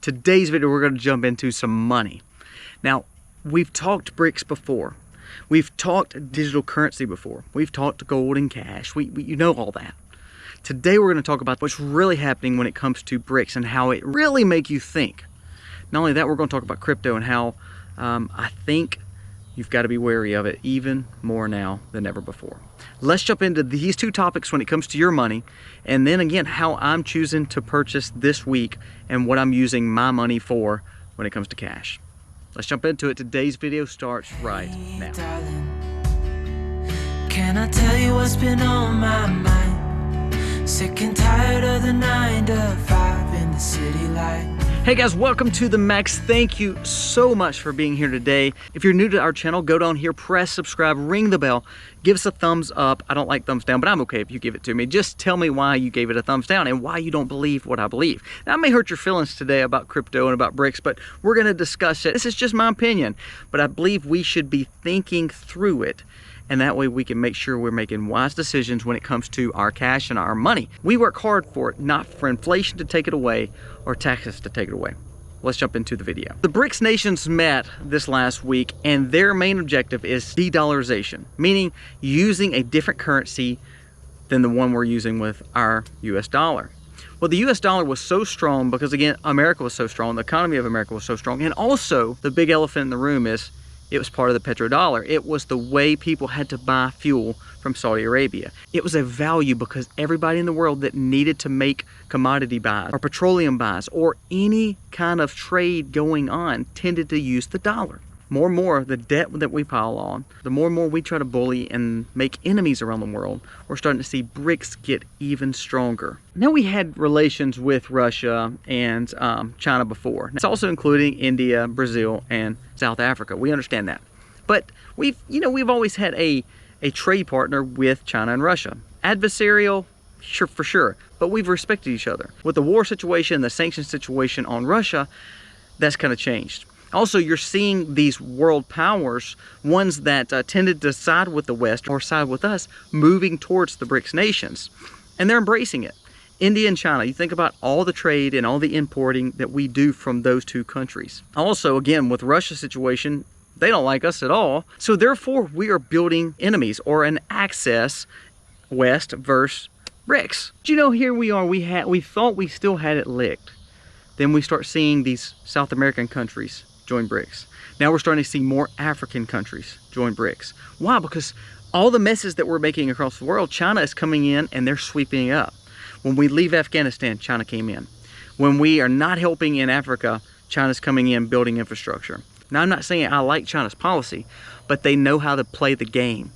Today's video, we're going to jump into some money. Now, we've talked BRICS before. We've talked digital currency before. We've talked gold and cash. You know all that. Today, we're going to talk about what's really happening when it comes to BRICS and how it really make you think. Not only that, we're going to talk about crypto and how I think you've got to be wary of it even more now than ever before. Let's jump into these two topics when it comes to your money, and then again, how I'm choosing to purchase this week and what I'm using my money for when it comes to cash. Let's jump into it. Today's video starts right now. Darling, can I tell you what's been on my mind? Sick and tired of the 9 to 5 in the city light. Hey guys, welcome to The Max. Thank you so much for being here today. If you're new to our channel, go down here, press subscribe, ring the bell, give us a thumbs up. I don't like thumbs down, but I'm okay if you give it to me. Just tell me why you gave it a thumbs down and why you don't believe what I believe. Now, I may hurt your feelings today about crypto and about BRICS, but we're going to discuss it. This is just my opinion, but I believe we should be thinking through it. And that way we can make sure we're making wise decisions when it comes to our cash and our money. We work hard for it, not for inflation to take it away or taxes to take it away. Let's jump into the video. The BRICS nations met this last week, and their main objective is de-dollarization, meaning using a different currency than the one we're using with our US dollar. Well, the US dollar was so strong because, again, America was so strong, the economy of America was so strong, and also the big elephant in the room is it was part of the petrodollar. It was the way people had to buy fuel from Saudi Arabia. It was a value because everybody in the world that needed to make commodity buys or petroleum buys or any kind of trade going on tended to use the dollar. More and more, the debt that we pile on, the more and more we try to bully and make enemies around the world, we're starting to see BRICS get even stronger. Now, we had relations with Russia and China before. It's also including India, Brazil, and South Africa. We understand that. But we've always had a trade partner with China and Russia. Adversarial, sure, for sure, but we've respected each other. With the war situation, the sanctions situation on Russia, that's kind of changed. Also, you're seeing these world powers, ones that tended to side with the West or side with us, moving towards the BRICS nations. And they're embracing it. India and China, you think about all the trade and all the importing that we do from those two countries. Also, again, with Russia's situation, they don't like us at all. So therefore, we are building enemies or an axis, West versus BRICS. But you know, here we are, we thought we still had it licked. Then we start seeing these South American countries join BRICS. Now we're starting to see more African countries join BRICS. Why? Because all the messes that we're making across the world, China is coming in and they're sweeping it up. When we leave Afghanistan, China came in. When we are not helping in Africa, China's coming in building infrastructure. Now, I'm not saying I like China's policy, but they know how to play the game.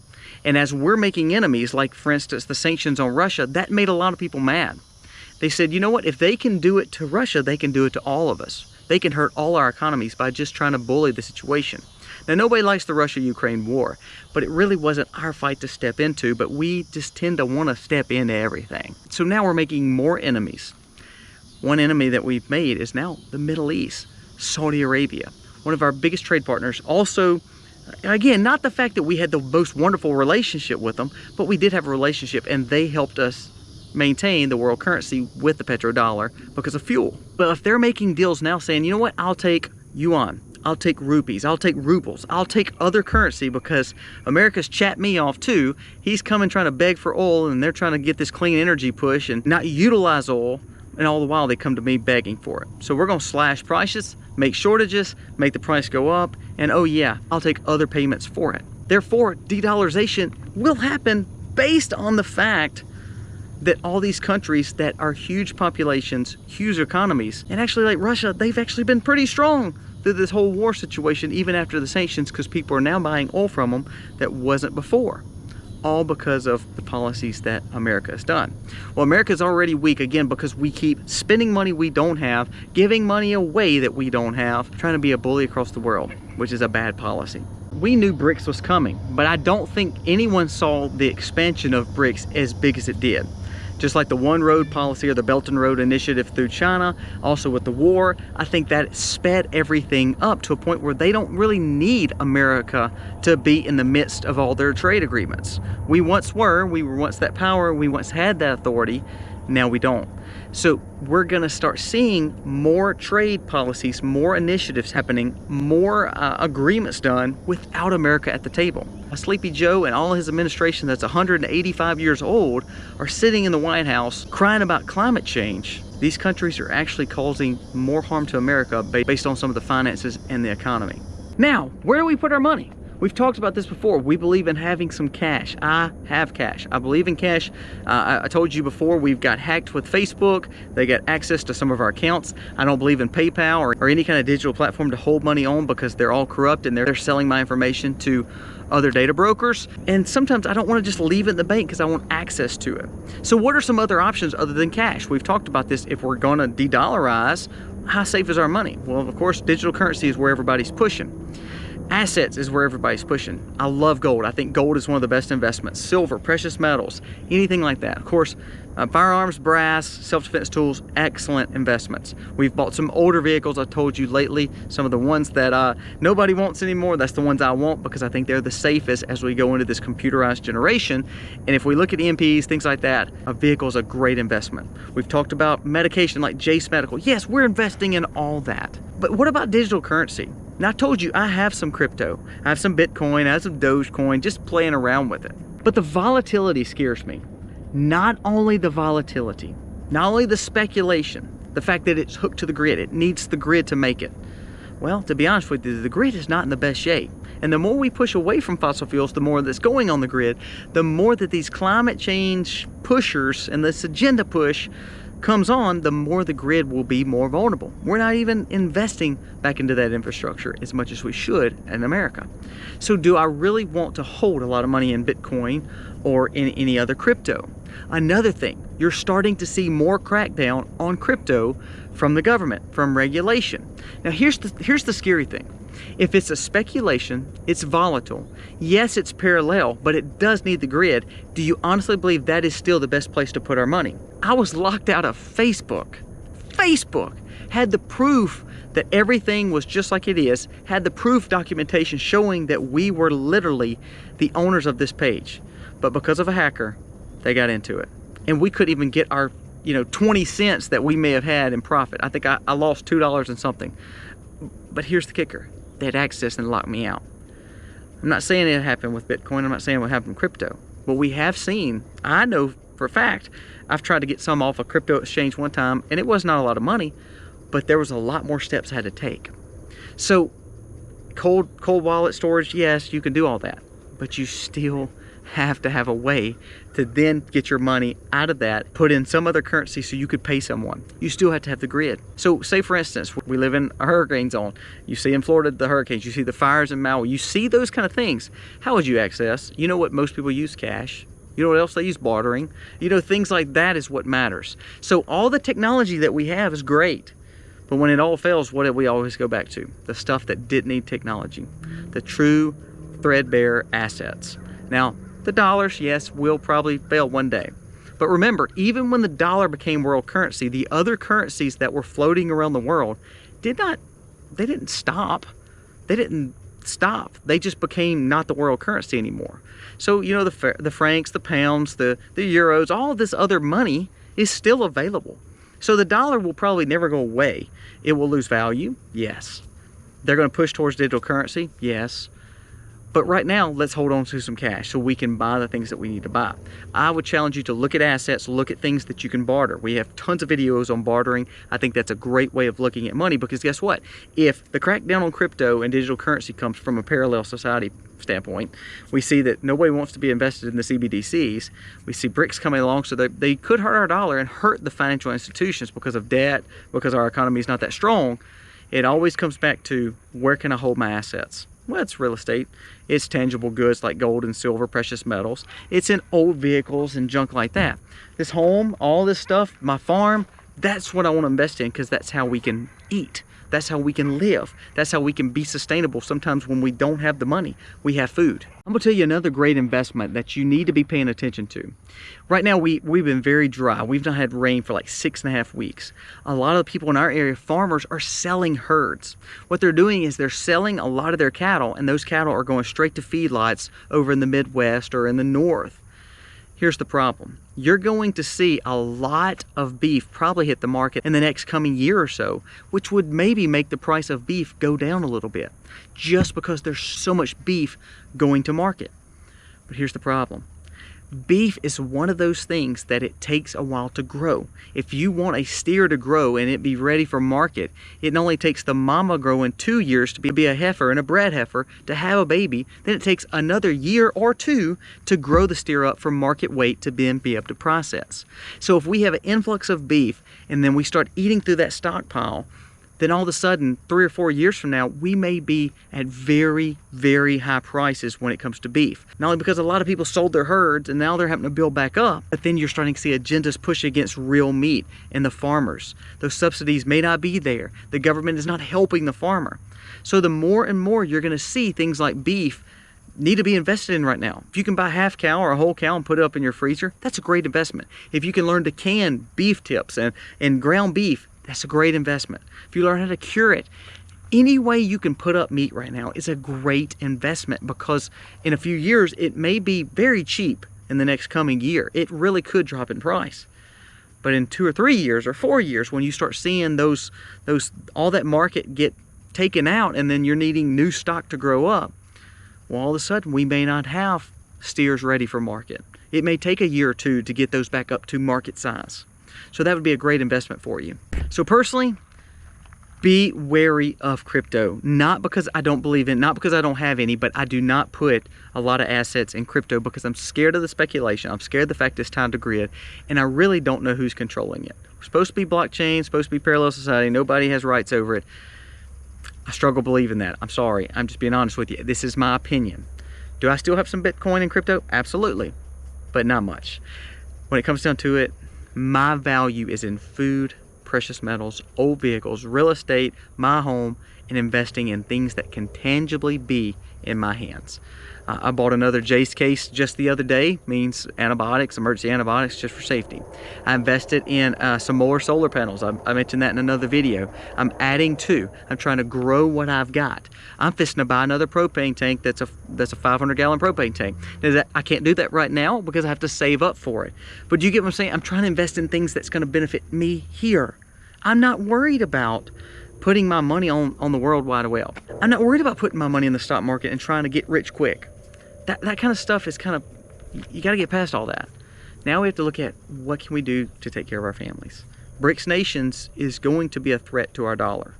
And as we're making enemies, like for instance, the sanctions on Russia, that made a lot of people mad. They said, you know what, if they can do it to Russia, they can do it to all of us. They can hurt all our economies by just trying to bully the situation. Now, nobody likes the Russia-Ukraine war, but it really wasn't our fight to step into, but we just tend to want to step into everything. So now we're making more enemies. One enemy that we've made is now the Middle East, Saudi Arabia, one of our biggest trade partners. Also, again, not the fact that we had the most wonderful relationship with them, but we did have a relationship and they helped us maintain the world currency with the petrodollar because of fuel. But if they're making deals now saying, you know what, I'll take yuan, I'll take rupees, I'll take rubles, I'll take other currency because America's chapped me off too. He's coming trying to beg for oil and they're trying to get this clean energy push and not utilize oil, and all the while they come to me begging for it. So we're going to slash prices, make shortages, make the price go up, and oh yeah, I'll take other payments for it. Therefore, de-dollarization will happen based on the fact that all these countries that are huge populations, huge economies, and actually like Russia, they've actually been pretty strong through this whole war situation, even after the sanctions, because people are now buying oil from them that wasn't before. All because of the policies that America has done. Well, America's already weak, again, because we keep spending money we don't have, giving money away that we don't have, trying to be a bully across the world, which is a bad policy. We knew BRICS was coming, but I don't think anyone saw the expansion of BRICS as big as it did. Just like the One Road policy or the Belt and Road Initiative through China, also with the war, I think that sped everything up to a point where they don't really need America to be in the midst of all their trade agreements. We once were once that power, we once had that authority, Now we don't. So we're gonna start seeing more trade policies, more initiatives happening, more agreements done without America at the table. Sleepy Joe and all his administration that's 185 years old are sitting in the White House crying about climate change. These countries are actually causing more harm to America based on some of the finances and the economy. Now, where do we put our money? We've talked about this before. We believe in having some cash. I have cash. I believe in cash. I told you before, we've got hacked with Facebook. They got access to some of our accounts. I don't believe in PayPal or any kind of digital platform to hold money on because they're all corrupt and they're selling my information to other data brokers. And sometimes I don't want to just leave it in the bank because I want access to it. So what are some other options other than cash? We've talked about this. If we're going to de-dollarize, how safe is our money? Well, of course, digital currency is where everybody's pushing. Assets is where everybody's pushing. I love gold. I think gold is one of the best investments. Silver, precious metals, anything like that. Of course, firearms, brass, self-defense tools, excellent investments. We've bought some older vehicles, I told you lately, some of the ones that nobody wants anymore. That's the ones I want because I think they're the safest as we go into this computerized generation. And if we look at EMPs, things like that, a vehicle is a great investment. We've talked about medication like Jace Medical. Yes, we're investing in all that. But what about digital currency? Now, I told you I have some crypto. I have some Bitcoin, I have some Dogecoin, just playing around with it. But the volatility scares me. Not only the volatility, not only the speculation, the fact that it's hooked to the grid, it needs the grid to make it. Well, to be honest with you, the grid is not in the best shape. And the more we push away from fossil fuels, the more that's going on the grid, the more that these climate change pushers and this agenda push comes on, the more the grid will be more vulnerable. We're not even investing back into that infrastructure as much as we should in America. So do I really want to hold a lot of money in Bitcoin or in any other crypto? Another thing, you're starting to see more crackdown on crypto from the government, from regulation. Now here's the scary thing. If it's a speculation, it's volatile. Yes, it's parallel, but it does need the grid. Do you honestly believe that is still the best place to put our money? I was locked out of Facebook. Facebook had the proof that everything was just like it is, had the proof documentation showing that we were literally the owners of this page. But because of a hacker, they got into it. And we couldn't even get our 20 cents that we may have had in profit. I think I lost $2 and something. But here's the kicker. They had access and locked me out. I'm not saying it happened with Bitcoin. I'm not saying what happened with crypto. But we have seen, I know for a fact, I've tried to get some off a crypto exchange one time, and it was not a lot of money, but there was a lot more steps I had to take. So cold wallet storage, yes, you can do all that, but you still have to have a way to then get your money out of that, put in some other currency so you could pay someone. You still have to have the grid. So say for instance, we live in a hurricane zone. You see in Florida the hurricanes, you see the fires in Maui, you see those kind of things. How would you access? You know what most people use? Cash. You know what else they use? Bartering. Things like that is what matters. So all the technology that we have is great. But when it all fails, what do we always go back to? The stuff that didn't need technology. The true threadbare assets. Now, the dollars, yes, will probably fail one day. But remember, even when the dollar became world currency, the other currencies that were floating around the world didn't stop. They didn't stop. They just became not the world currency anymore. So, the francs, the pounds, the euros, all this other money is still available. So the dollar will probably never go away. It will lose value, yes. They're going to push towards digital currency, yes. But right now, let's hold on to some cash so we can buy the things that we need to buy. I would challenge you to look at assets, look at things that you can barter. We have tons of videos on bartering. I think that's a great way of looking at money because guess what? If the crackdown on crypto and digital currency comes from a parallel society standpoint, we see that nobody wants to be invested in the CBDCs. We see BRICS coming along, so they could hurt our dollar and hurt the financial institutions because of debt, because our economy is not that strong. It always comes back to, where can I hold my assets? Well, it's real estate. It's tangible goods like gold and silver, precious metals. It's in old vehicles and junk like that. This home, all this stuff, my farm, that's what I want to invest in because that's how we can eat. That's how we can live. That's how we can be sustainable. Sometimes when we don't have the money, we have food. I'm gonna tell you another great investment that you need to be paying attention to. Right now, we've been very dry. We've not had rain for like 6.5 weeks. A lot of the people in our area, farmers, are selling herds. What they're doing is they're selling a lot of their cattle, and those cattle are going straight to feedlots over in the Midwest or in the North. Here's the problem. You're going to see a lot of beef probably hit the market in the next coming year or so, which would maybe make the price of beef go down a little bit, just because there's so much beef going to market. But here's the problem. Beef is one of those things that it takes a while to grow. If you want a steer to grow and it be ready for market, it not only takes the mama growing 2 years to be a heifer and a bred heifer to have a baby, then it takes another year or two to grow the steer up from market weight to then be able to process. So if we have an influx of beef and then we start eating through that stockpile, then all of a sudden, 3 or 4 years from now, we may be at very, very high prices when it comes to beef. Not only because a lot of people sold their herds and now they're having to build back up, but then you're starting to see agendas push against real meat and the farmers. Those subsidies may not be there. The government is not helping the farmer. So the more and more you're gonna see things like beef need to be invested in right now. If you can buy half cow or a whole cow and put it up in your freezer, that's a great investment. If you can learn to can beef tips and ground beef, that's a great investment. If you learn how to cure it, any way you can put up meat right now is a great investment, because in a few years, it may be very cheap in the next coming year. It really could drop in price. But in 2 or 3 years or 4 years, when you start seeing all that market get taken out and then you're needing new stock to grow up, well, all of a sudden we may not have steers ready for market. It may take a year or two to get those back up to market size. So that would be a great investment for you. So personally, be wary of crypto. Not because I don't believe in, not because I don't have any, but I do not put a lot of assets in crypto because I'm scared of the speculation. I'm scared of the fact it's time to grid, and I really don't know who's controlling it. We're supposed to be blockchain, supposed to be parallel society. Nobody has rights over it. I struggle believing that. I'm sorry. I'm just being honest with you. This is my opinion. Do I still have some Bitcoin and crypto? Absolutely, but not much. When it comes down to it, my value is in food, precious metals, old vehicles, real estate, my home, and investing in things that can tangibly be in my hands. I bought another Jace case just the other day, means antibiotics, emergency antibiotics, just for safety. I invested in some more solar panels. I mentioned that in another video. I'm adding to. I'm trying to grow what I've got. I'm fixing to buy another propane tank that's a 500-gallon propane tank. Now, I can't do that right now because I have to save up for it. But you get what I'm saying? I'm trying to invest in things that's going to benefit me here. I'm not worried about putting my money on the World Wide Web. I'm not worried about putting my money in the stock market and trying to get rich quick. That kind of stuff is kind of, you got to get past all that. Now we have to look at what can we do to take care of our families. BRICS nations is going to be a threat to our dollar.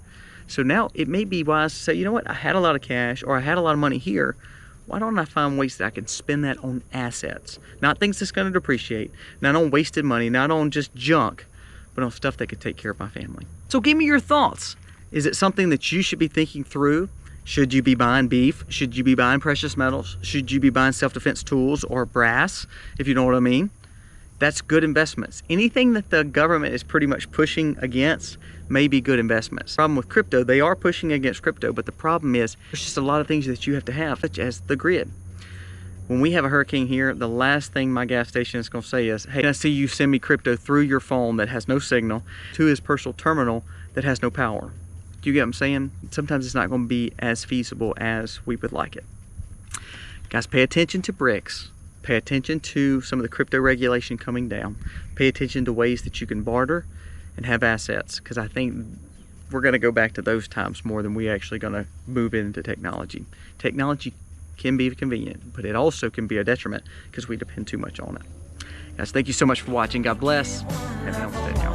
So now it may be wise to say, you know what, I had a lot of cash or I had a lot of money here. Why don't I find ways that I can spend that on assets? Not things that's going to depreciate, not on wasted money, not on just junk, but on stuff that could take care of my family. So give me your thoughts. Is it something that you should be thinking through? Should you be buying beef? Should you be buying precious metals? Should you be buying self-defense tools or brass, if you know what I mean? That's good investments. Anything that the government is pretty much pushing against may be good investments. The problem with crypto, they are pushing against crypto, but the problem is there's just a lot of things that you have to have, such as the grid. When we have a hurricane here, the last thing my gas station is going to say is, hey, can I see you send me crypto through your phone that has no signal to his personal terminal that has no power? Do you get what I'm saying? Sometimes it's not going to be as feasible as we would like it. Guys, pay attention to BRICS. Pay attention to some of the crypto regulation coming down. Pay attention to ways that you can barter and have assets, because I think we're going to go back to those times more than we actually going to move into technology. Technology can be convenient, but it also can be a detriment because we depend too much on it. Guys, thank you so much for watching. God bless. Happy homestead, y'all.